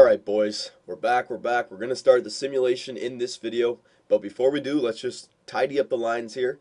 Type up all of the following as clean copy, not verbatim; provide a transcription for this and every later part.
Alright boys, we're back. We're going to start the simulation in this video, but before we do, let's just tidy up the lines here.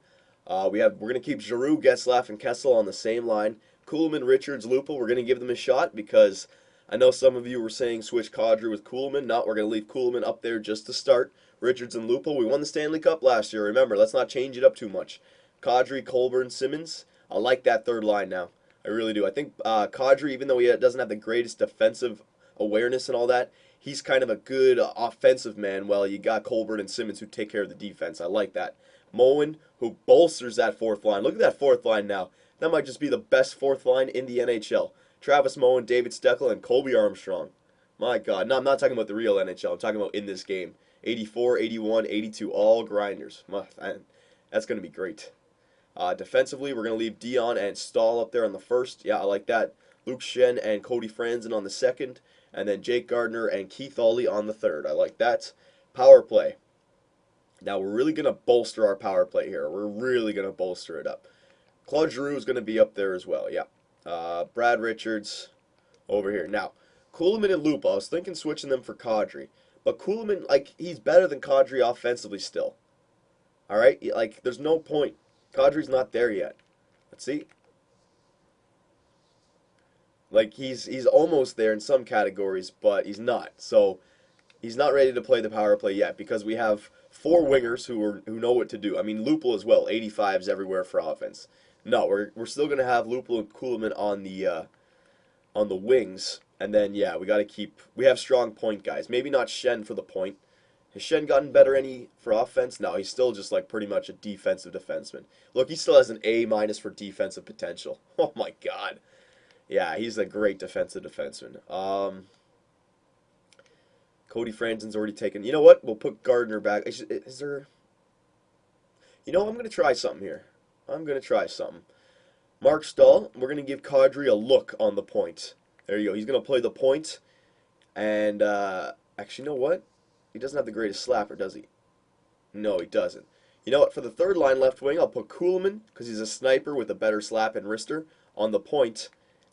We're going to keep Giroux, Getzlaf, and Kessel on the same line. Kuhlman, Richards, Lupul, we're going to give them a shot because I know some of you were saying switch Kadri with Kuhlman. No, we're going to leave Kuhlman up there just to start. Richards and Lupul, we won the Stanley Cup last year. Remember, let's not change it up too much. Kadri, Colburn, Simmons, I like that third line now. I really do. I think Kadri, even though he doesn't have the greatest defensive awareness and all that, he's kind of a good offensive man. Well, you got Colbert and Simmons who take care of the defense. I like that. Moen, who bolsters that fourth line. Look at that fourth line now. That might just be the best fourth line in the NHL. Travis Moen, David Steckel, and Colby Armstrong. My God. No, I'm not talking about the real NHL. I'm talking about in this game. 84, 81, 82, all grinders. That's going to be great. Defensively, we're going to leave Dion and Stahl up there on the first. Yeah, I like that. Luke Schenn and Cody Franzen on the second. And then Jake Gardner and Keith Aulley on the third. I like that. Power play. Now, we're really going to bolster our power play here. We're really going to bolster it up. Claude Giroux is going to be up there as well. Yeah. Brad Richards over here. Now, Kuhlman and Lupa, I was thinking switching them for Kadri. But Kuhlman, like, he's better than Kadri offensively still. All right? Like, there's no point. Kadri's not there yet. Let's see. Like, he's almost there in some categories, but he's not. So, he's not ready to play the power play yet because we have four wingers who know what to do. I mean, Lupul as well, 85s everywhere for offense. No, we're still going to have Lupul and Kuhlman on the wings. And then, yeah, we have strong point guys. Maybe not Schenn for the point. Has Schenn gotten better any for offense? No, he's still just like pretty much a defensive defenseman. Look, he still has an A- for defensive potential. Oh my God. Yeah, he's a great defensive defenseman. Cody Franzen's already taken. You know what? We'll put Gardner back. Is there... You know, I'm going to try something here. I'm going to try something. Mark Stahl, we're going to give Kadri a look on the point. There you go. He's going to play the point. And, actually, you know what? He doesn't have the greatest slapper, does he? No, he doesn't. You know what? For the third line left wing, I'll put Kuhlman, because he's a sniper with a better slap and wrister, on the point.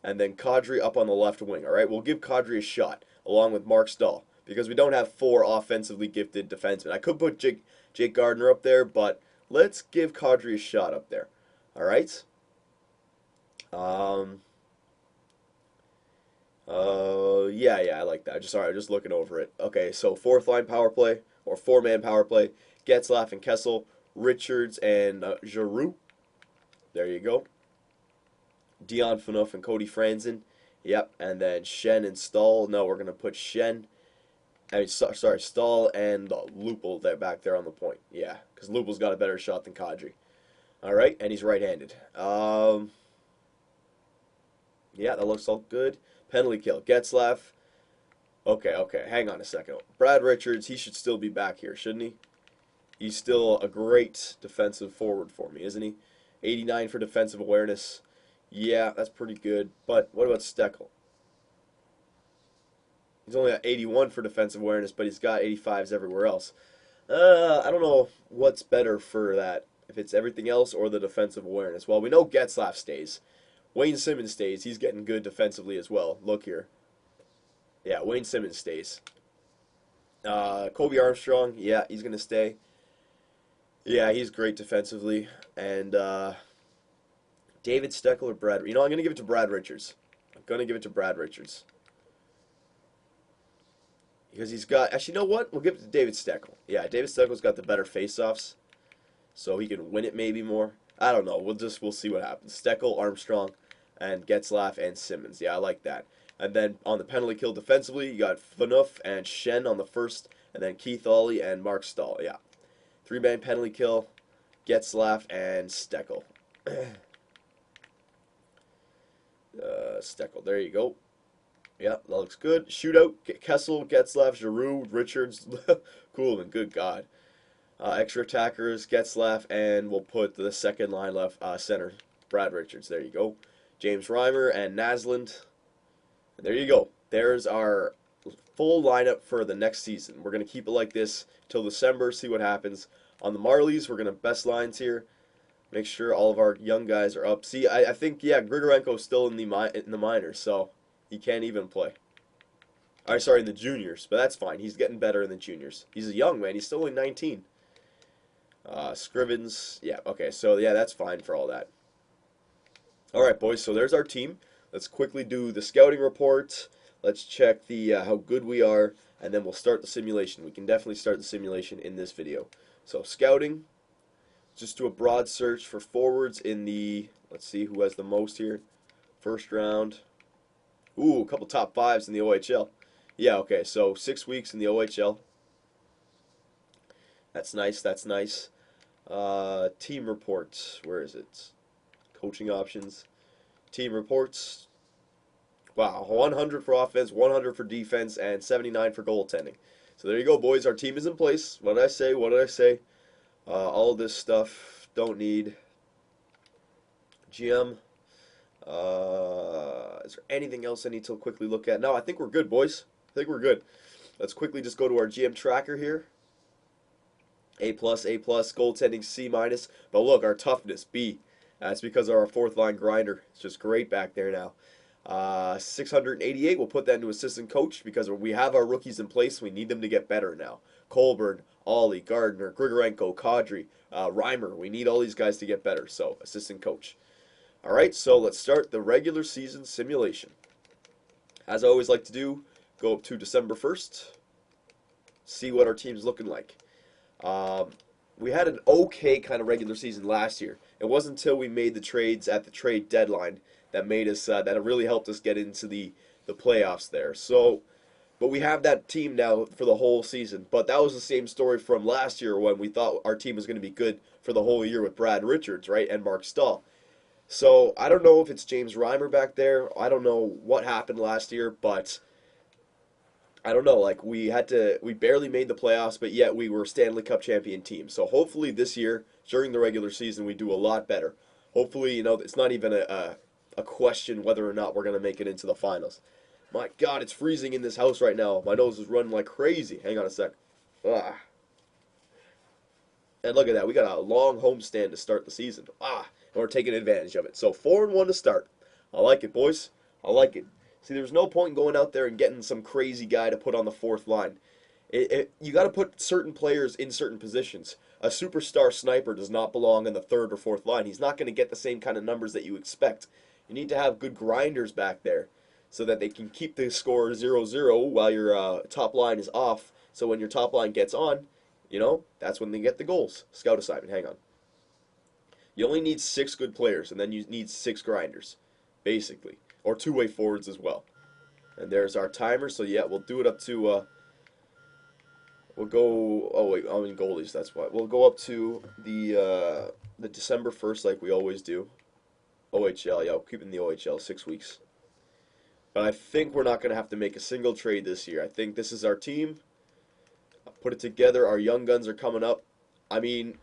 And then Kadri up on the left wing, all right? We'll give Kadri a shot, along with Mark Stahl, because we don't have four offensively gifted defensemen. I could put Jake Gardner up there, but let's give Kadri a shot up there, all right? Yeah, I like that. Sorry, I'm just looking over it. Okay, so fourth line power play, or four-man power play. Getzlaf and Kessel, Richards and Giroux. There you go. Dion Phaneuf and Cody Franzen. Yep, and then Schenn and Stahl. No, we're going to put Schenn. Sorry, Stahl and Lupul there back there on the point. Yeah, because Lupul's got a better shot than Kadri. All right, and he's right-handed. Yeah, that looks all good. Penalty kill. Getzlaf. Okay, hang on a second. Brad Richards, he should still be back here, shouldn't he? He's still a great defensive forward for me, isn't he? 89 for defensive awareness. Yeah, that's pretty good. But what about Steckel? He's only got 81 for defensive awareness, but he's got 85s everywhere else. I don't know what's better for that, if it's everything else or the defensive awareness. Well, we know Getzlaf stays. Wayne Simmons stays. He's getting good defensively as well. Look here. Yeah, Wayne Simmons stays. Colby Armstrong, yeah, he's going to stay. Yeah, he's great defensively. And David Steckel or Brad... You know, I'm going to give it to Brad Richards. Because he's got... Actually, you know what? We'll give it to David Steckel. Yeah, David Steckel's got the better face-offs. So he can win it maybe more. I don't know. We'll see what happens. Steckel, Armstrong, and Getzlaf and Simmons. Yeah, I like that. And then on the penalty kill defensively, you got Phaneuf and Schenn on the first, and then Keith Aulley and Mark Stahl. Yeah. Three-man penalty kill, Getzlaf and Steckel. Steckel, there you go. Yeah, that looks good. Shootout, Kessel, Getzlaf, Giroux, Richards, Kuhlman, good God. Extra attackers, Getzlaf, and we'll put the second line left center, Brad Richards. There you go. James Reimer and Naslund. And there you go. There's our full lineup for the next season. We're going to keep it like this till December, see what happens. On the Marlies, we're going to best lines here. Make sure all of our young guys are up. See, I think, yeah, Grigorenko's still in the minors, so he can't even play. Or sorry, in the juniors, but that's fine. He's getting better in the juniors. He's a young man. He's still only 19. Scrivens, yeah, okay, so yeah, that's fine for all that. All right, boys, so there's our team. Let's quickly do the scouting report. Let's check the how good we are, and then we'll start the simulation. We can definitely start the simulation in this video. So scouting, just do a broad search for forwards in the, let's see who has the most here. First round. Ooh, a couple top fives in the OHL. Yeah, okay, so 6 weeks in the OHL. That's nice, that's nice. Team reports, where is it? Coaching options. Team reports. Wow, 100 for offense, 100 for defense, and 79 for goaltending. So there you go, boys. Our team is in place. What did I say? What did I say? All this stuff, don't need. GM. Is there anything else I need to quickly look at? No, I think we're good, boys. I think we're good. Let's quickly just go to our GM tracker here. A+, goaltending C-. But look, our toughness, B. That's because of our fourth line grinder. It's just great back there now. 688, we'll put that into assistant coach because we have our rookies in place. We need them to get better now. Colburn, Ollie, Gardner, Grigorenko, Kadri, Reimer. We need all these guys to get better. So, assistant coach. All right, so let's start the regular season simulation. As I always like to do, go up to December 1st, see what our team's looking like. We had an okay kind of regular season last year. It wasn't until we made the trades at the trade deadline that made us that it really helped us get into the playoffs there. So, but we have that team now for the whole season. But that was the same story from last year when we thought our team was going to be good for the whole year with Brad Richards, right, and Mark Stahl. So I don't know if it's James Reimer back there. I don't know what happened last year, but I don't know. Like we barely made the playoffs, but yet we were a Stanley Cup champion team. So hopefully this year during the regular season we do a lot better. Hopefully, it's not even a question whether or not we're going to make it into the finals. My God, it's freezing in this house right now. My nose is running like crazy. Hang on a sec. Ah. And look at that. We got a long homestand to start the season. And we're taking advantage of it. So 4-1 to start. I like it, boys. I like it. See, there's no point in going out there and getting some crazy guy to put on the fourth line. You got to put certain players in certain positions. A superstar sniper does not belong in the third or fourth line. He's not going to get the same kind of numbers that you expect. You need to have good grinders back there so that they can keep the score 0-0 while your top line is off. So when your top line gets on, that's when they get the goals. Scout assignment, hang on. You only need 6 good players, and then you need 6 grinders, basically. Or two-way forwards as well. And there's our timer, so yeah, we'll do it up to, we'll go, oh wait, I mean goalies, that's why. We'll go up to the December 1st like we always do. OHL, yeah, we'll keep it in the OHL, 6 weeks. But I think we're not going to have to make a single trade this year. I think this is our team. I'll put it together, our young guns are coming up. I mean,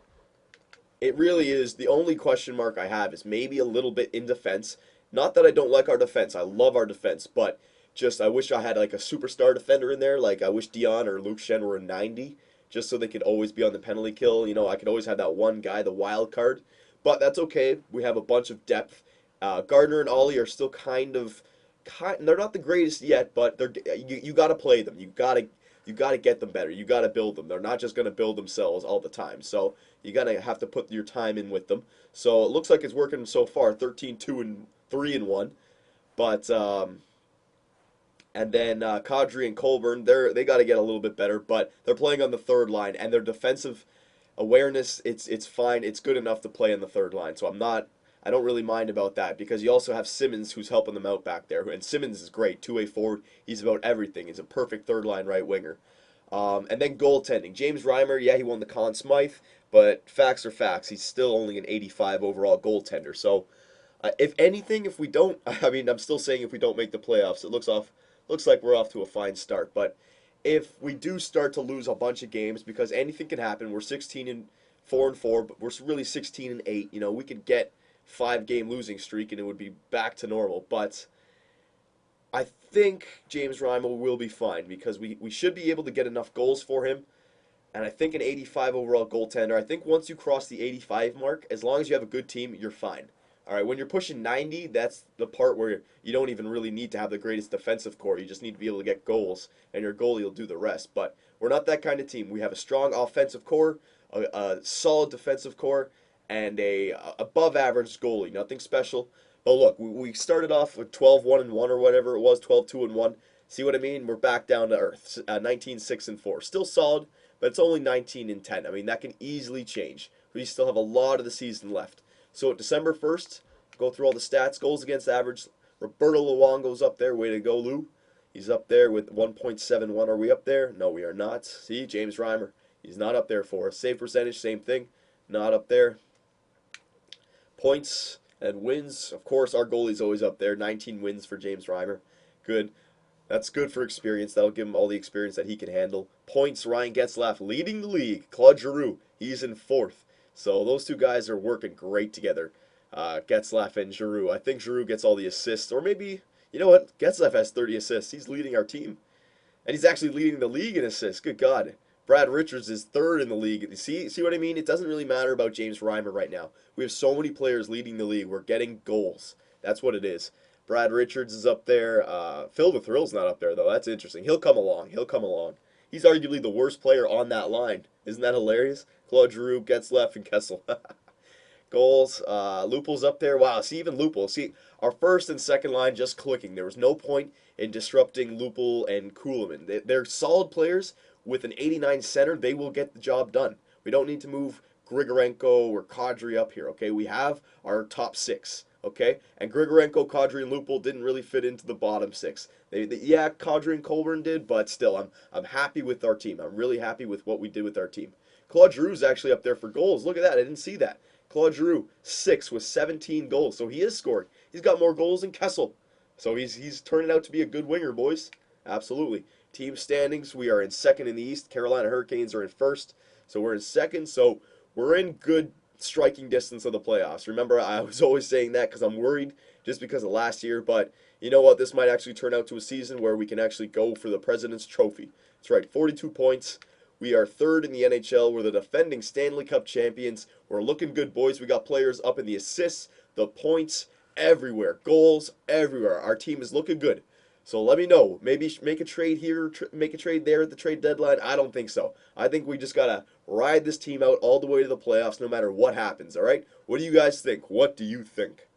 it really is, the only question mark I have is maybe a little bit in defense. Not that I don't like our defense. I love our defense, but just I wish I had like a superstar defender in there. Like I wish Dion or Luke Shen were a 90, just so they could always be on the penalty kill. I could always have that one guy, the wild card. But that's okay. We have a bunch of depth. Gardner and Ollie are still they're not the greatest yet, but you got to play them. You got to get them better. You got to build them. They're not just going to build themselves all the time. So you got to have to put your time in with them. So it looks like it's working so far. 13-2-3-1, but and then Kadri and Colburn, they got to get a little bit better, but they're playing on the third line, and their defensive awareness, it's fine, it's good enough to play on the third line. So I don't really mind about that because you also have Simmons who's helping them out back there, and Simmons is great, two-way forward. He's about everything. He's a perfect third line right winger. And then goaltending, James Reimer, yeah, he won the Conn Smythe, but facts are facts. He's still only an 85 overall goaltender. So. If anything, if we don't, I mean, I'm still saying if we don't make the playoffs, it looks like we're off to a fine start. But if we do start to lose a bunch of games, because anything can happen, we're 16-4-4, but we're really 16-8. We could get 5-game losing streak and it would be back to normal. But I think James Reimer will be fine because we should be able to get enough goals for him. And I think an 85 overall goaltender, I think once you cross the 85 mark, as long as you have a good team, you're fine. All right, when you're pushing 90, that's the part where you don't even really need to have the greatest defensive core. You just need to be able to get goals, and your goalie will do the rest. But we're not that kind of team. We have a strong offensive core, a solid defensive core, and a above average goalie. Nothing special. But look, we started off with 12-1-1 or whatever it was, 12-2-1. See what I mean? We're back down to earth. 19-6-4. Still solid, but it's only 19-10. I mean, that can easily change. We still have a lot of the season left. So December 1st, go through all the stats. Goals against average. Roberto Luongo's up there. Way to go, Lou. He's up there with 1.71. Are we up there? No, we are not. See, James Reimer. He's not up there for us. Save percentage, same thing. Not up there. Points and wins. Of course, our goalie's always up there. 19 wins for James Reimer. Good. That's good for experience. That'll give him all the experience that he can handle. Points, Ryan Getzlaf leading the league. Claude Giroux, he's in 4th. So those two guys are working great together. Getzlaf and Giroux. I think Giroux gets all the assists. Or maybe, you know what? Getzlaf has 30 assists. He's leading our team. And he's actually leading the league in assists. Good God. Brad Richards is 3rd in the league. See what I mean? It doesn't really matter about James Reimer right now. We have so many players leading the league. We're getting goals. That's what it is. Brad Richards is up there. Phil the Thrill's not up there, though. That's interesting. He'll come along. He'll come along. He's arguably the worst player on that line. Isn't that hilarious? Claude Giroux, Getzlaf, and Kessel. Goals. Lupul's up there. Wow, see, even Lupul. See, our first and second line just clicking. There was no point in disrupting Lupul and Kuhlman. They're solid players. With an 89 center, they will get the job done. We don't need to move Grigorenko or Kadri up here, okay? We have our top 6, okay? And Grigorenko, Kadri, and Lupul didn't really fit into the bottom 6. Yeah, Kadri and Colburn did, but still, I'm happy with our team. I'm really happy with what we did with our team. Claude Giroux's actually up there for goals. Look at that. I didn't see that. Claude Giroux, 6 with 17 goals. So he is scoring. He's got more goals than Kessel. So he's turning out to be a good winger, boys. Absolutely. Team standings, we are in 2nd in the East. Carolina Hurricanes are in 1st. So we're in 2nd. So we're in good striking distance of the playoffs. Remember, I was always saying that because I'm worried just because of last year. But you know what? This might actually turn out to a season where we can actually go for the President's Trophy. That's right, 42 points. We are 3rd in the NHL. We're the defending Stanley Cup champions. We're looking good, boys. We got players up in the assists, the points, everywhere. Goals, everywhere. Our team is looking good. So let me know. Maybe make a trade here, make a trade there at the trade deadline. I don't think so. I think we just got to ride this team out all the way to the playoffs no matter what happens, all right? What do you guys think? What do you think?